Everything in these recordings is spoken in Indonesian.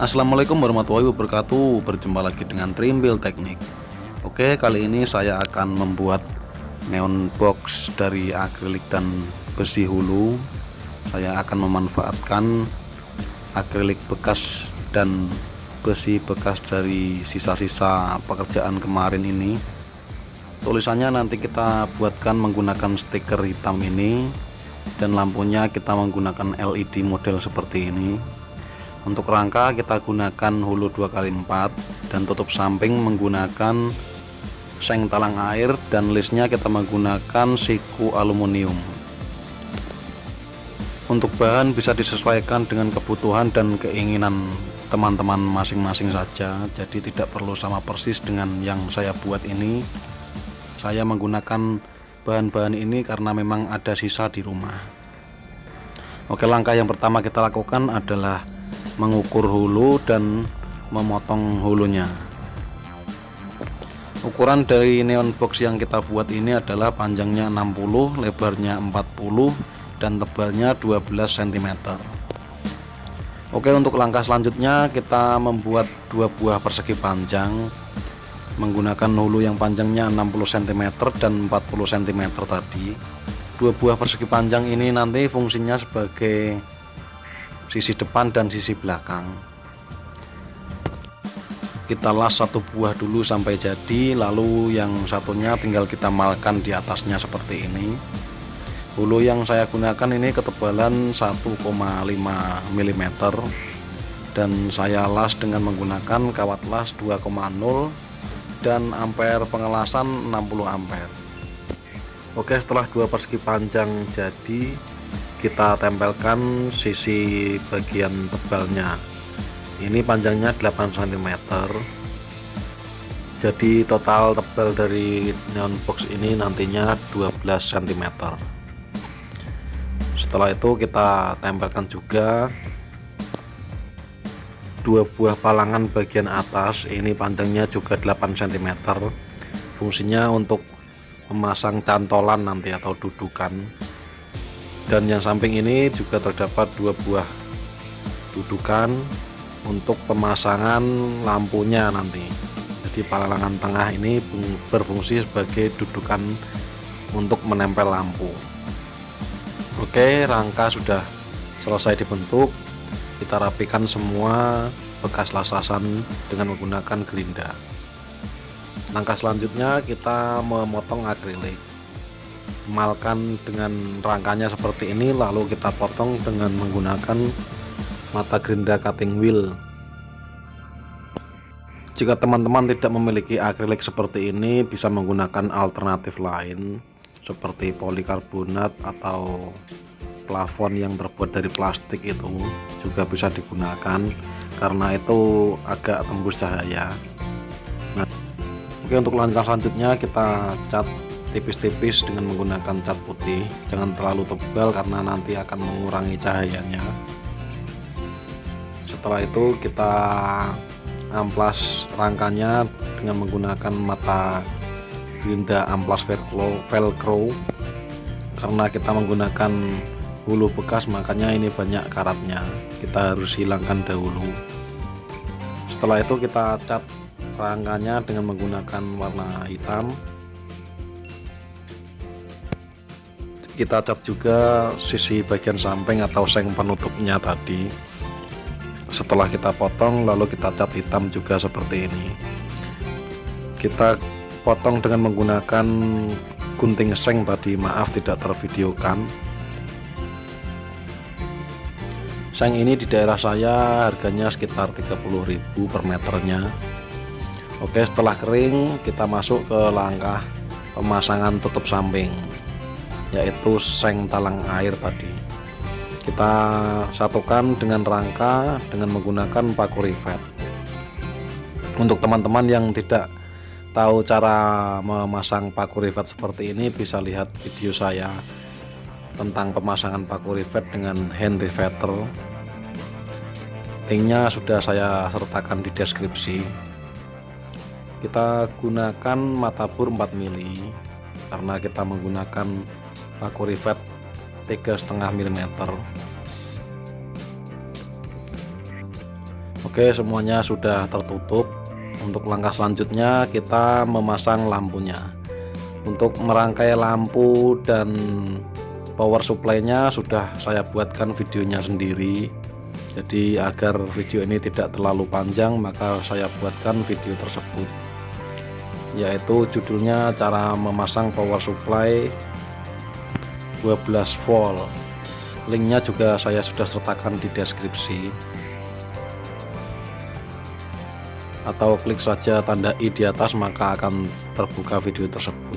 Assalamualaikum warahmatullahi wabarakatuh. Berjumpa lagi dengan Trimbil Teknik. Oke, kali ini saya akan membuat neon box dari akrilik dan besi hulu. Saya akan memanfaatkan akrilik bekas dan besi bekas dari sisa-sisa pekerjaan kemarin ini. Tulisannya nanti kita buatkan menggunakan stiker hitam ini, dan lampunya kita menggunakan LED model seperti ini. Untuk rangka kita gunakan hulu 2x4 dan tutup samping menggunakan seng talang air, dan listnya kita menggunakan siku aluminium. Untuk bahan bisa disesuaikan dengan kebutuhan dan keinginan teman-teman masing-masing saja, jadi tidak perlu sama persis dengan yang saya buat ini. Saya menggunakan bahan-bahan ini karena memang ada sisa di rumah. Oke, langkah yang pertama kita lakukan adalah mengukur hulu dan memotong hulunya. Ukuran dari neon box yang kita buat ini adalah panjangnya 60, lebarnya 40, dan tebalnya 12 cm. Oke, untuk langkah selanjutnya kita membuat dua buah persegi panjang menggunakan hulu yang panjangnya 60 cm dan 40 cm tadi. Dua buah persegi panjang ini nanti fungsinya sebagai sisi depan dan sisi belakang. Kita las satu buah dulu sampai jadi, lalu yang satunya tinggal kita malkan di atasnya seperti ini. Hulu yang saya gunakan ini ketebalan 1,5 mm dan saya las dengan menggunakan kawat las 2,0 dan ampere pengelasan 60 ampere. Oke, setelah dua persegi panjang jadi, kita tempelkan sisi bagian tebalnya. Ini panjangnya 8 cm. Jadi total tebal dari neon box ini nantinya 12 cm. Setelah itu kita tempelkan juga dua buah palangan bagian atas. Ini panjangnya juga 8 cm. Fungsinya untuk memasang cantolan nanti atau dudukan. Dan yang samping ini juga terdapat dua buah dudukan untuk pemasangan lampunya nanti. Jadi palangan tengah ini berfungsi sebagai dudukan untuk menempel lampu. Oke, rangka sudah selesai dibentuk. Kita rapikan semua bekas lasasan dengan menggunakan gerinda. Langkah selanjutnya kita memotong akrilik. Malkan dengan rangkanya seperti ini, lalu kita potong dengan menggunakan mata gerinda cutting wheel. Jika teman-teman tidak memiliki akrilik seperti ini, bisa menggunakan alternatif lain seperti polikarbonat atau plafon yang terbuat dari plastik, itu juga bisa digunakan karena itu agak tembus cahaya. Nah, oke, untuk langkah selanjutnya kita cat tipis-tipis dengan menggunakan cat putih. Jangan terlalu tebal karena nanti akan mengurangi cahayanya. Setelah itu kita amplas rangkanya dengan menggunakan mata gerinda amplas velcro. Karena kita menggunakan hulu bekas, makanya ini banyak karatnya, kita harus hilangkan dahulu. Setelah itu kita cat rangkanya dengan menggunakan warna hitam. Kita cat juga sisi bagian samping atau seng penutupnya tadi. Setelah kita potong, lalu kita cat hitam juga seperti ini. Kita potong dengan menggunakan gunting seng tadi, maaf tidak tervideokan. Seng ini di daerah saya harganya sekitar 30.000 per meternya. Oke, setelah kering kita masuk ke langkah pemasangan tutup samping, yaitu seng talang air tadi. Kita satukan dengan rangka dengan menggunakan paku rivet. Untuk teman-teman yang tidak tahu cara memasang paku rivet seperti ini, bisa lihat video saya tentang pemasangan paku rivet dengan hand riveter. Linknya sudah saya sertakan di deskripsi. Kita gunakan mata bur 4 mili karena kita menggunakan paku rivet 3,5 mm. Oke, semuanya sudah tertutup. Untuk langkah selanjutnya kita memasang lampunya. Untuk merangkai lampu dan power supply-nya sudah saya buatkan videonya sendiri. Jadi agar video ini tidak terlalu panjang, maka saya buatkan video tersebut, yaitu judulnya cara memasang power supply 12 volt. Linknya juga saya sudah sertakan di deskripsi, atau klik saja tanda i di atas maka akan terbuka video tersebut.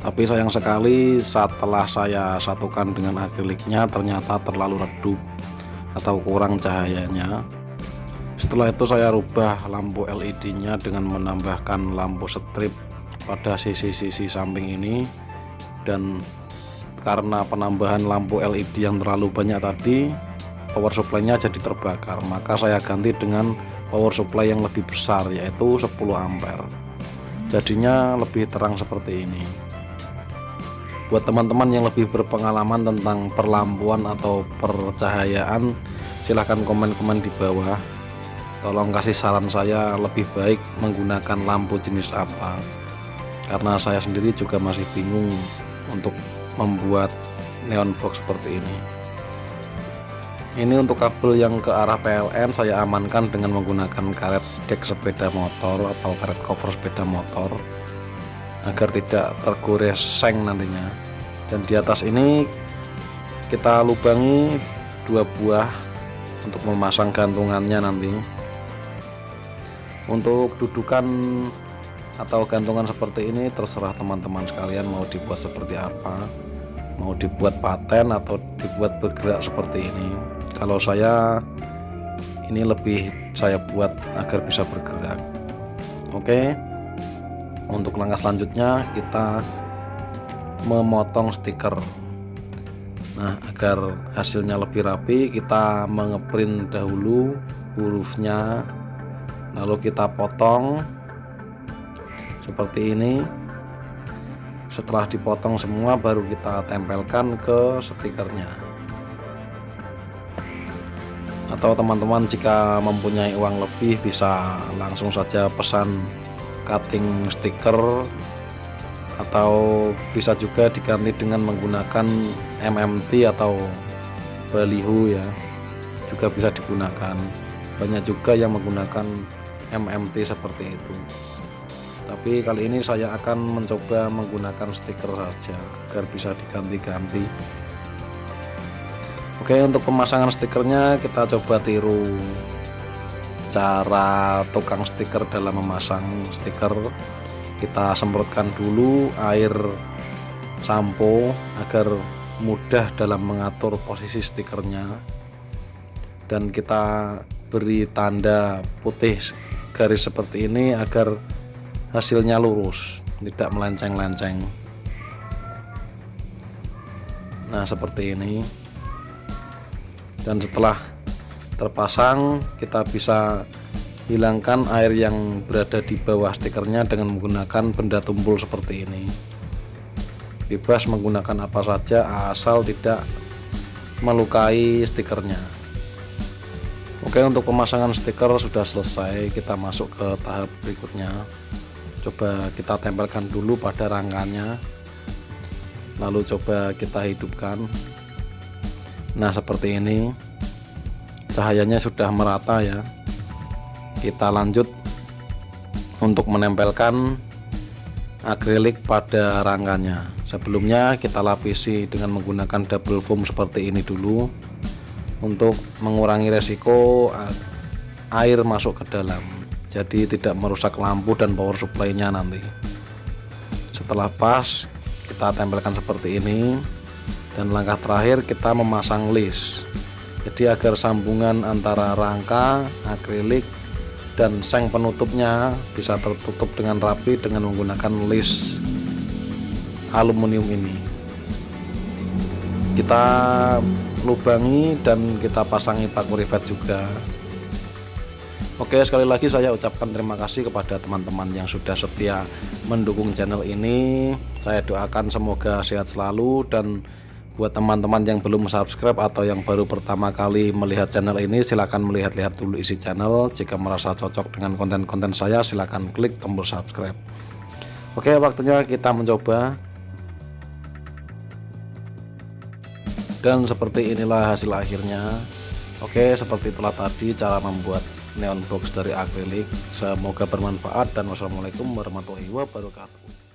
Tapi sayang sekali setelah saya satukan dengan akriliknya ternyata terlalu redup atau kurang cahayanya. Setelah itu saya rubah lampu LED-nya dengan menambahkan lampu strip pada sisi-sisi samping ini, dan karena penambahan lampu LED yang terlalu banyak tadi, power supply-nya jadi terbakar, maka saya ganti dengan power supply yang lebih besar, yaitu 10 ampere. Jadinya lebih terang seperti ini. Buat teman-teman yang lebih berpengalaman tentang perlampuan atau percahayaan, silahkan komen-komen di bawah. Tolong kasih saran saya lebih baik menggunakan lampu jenis apa, karena saya sendiri juga masih bingung untuk membuat neon box seperti ini. Ini untuk kabel yang ke arah PLN saya amankan dengan menggunakan karet dek sepeda motor atau karet cover sepeda motor, agar tidak tergores seng nantinya. Dan di atas ini kita lubangi 2 buah untuk memasang gantungannya nanti. Untuk dudukan atau gantungan seperti ini terserah teman-teman sekalian mau dibuat seperti apa, mau dibuat paten atau dibuat bergerak seperti ini. Kalau saya ini lebih saya buat agar bisa bergerak. Oke, untuk langkah selanjutnya kita memotong stiker. Nah, agar hasilnya lebih rapi, kita mengeprint dahulu hurufnya, lalu kita potong seperti ini. Setelah dipotong semua baru kita tempelkan ke stikernya. Atau teman-teman jika mempunyai uang lebih bisa langsung saja pesan cutting stiker, atau bisa juga diganti dengan menggunakan MMT atau baliho ya, juga bisa digunakan. Banyak juga yang menggunakan MMT seperti itu, tapi kali ini saya akan mencoba menggunakan stiker saja agar bisa diganti-ganti. Oke, untuk pemasangan stikernya kita coba tiru cara tukang stiker dalam memasang stiker. Kita semprotkan dulu air sampo agar mudah dalam mengatur posisi stikernya, dan kita beri tanda putih garis seperti ini agar hasilnya lurus, tidak melenceng-lenceng. Nah, seperti ini. Dan setelah terpasang kita bisa hilangkan air yang berada di bawah stikernya dengan menggunakan benda tumpul seperti ini. Bebas menggunakan apa saja asal tidak melukai stikernya. Oke, untuk pemasangan stiker sudah selesai, kita masuk ke tahap berikutnya. Coba kita tempelkan dulu pada rangkanya, lalu coba kita hidupkan. Nah, seperti ini, cahayanya sudah merata ya. Kita lanjut untuk menempelkan akrilik pada rangkanya. Sebelumnya kita lapisi dengan menggunakan double foam seperti ini dulu, untuk mengurangi resiko air masuk ke dalam, jadi tidak merusak lampu dan power supply-nya nanti. Setelah pas, kita tempelkan seperti ini. Dan langkah terakhir kita memasang list, jadi agar sambungan antara rangka, akrilik, dan seng penutupnya bisa tertutup dengan rapi dengan menggunakan list aluminium ini. Kita lubangi dan kita pasangi paku rivet juga. Oke, sekali lagi saya ucapkan terima kasih kepada teman-teman yang sudah setia mendukung channel ini. Saya doakan semoga sehat selalu dan Buat teman-teman yang belum subscribe atau yang baru pertama kali melihat channel ini, silahkan melihat-lihat dulu isi channel. Jika merasa cocok dengan konten-konten saya, silahkan klik tombol subscribe. Oke, waktunya kita mencoba. Dan seperti inilah hasil akhirnya. Oke, seperti itulah tadi cara membuat neon box dari akrilik. Semoga bermanfaat dan wassalamualaikum warahmatullahi wabarakatuh.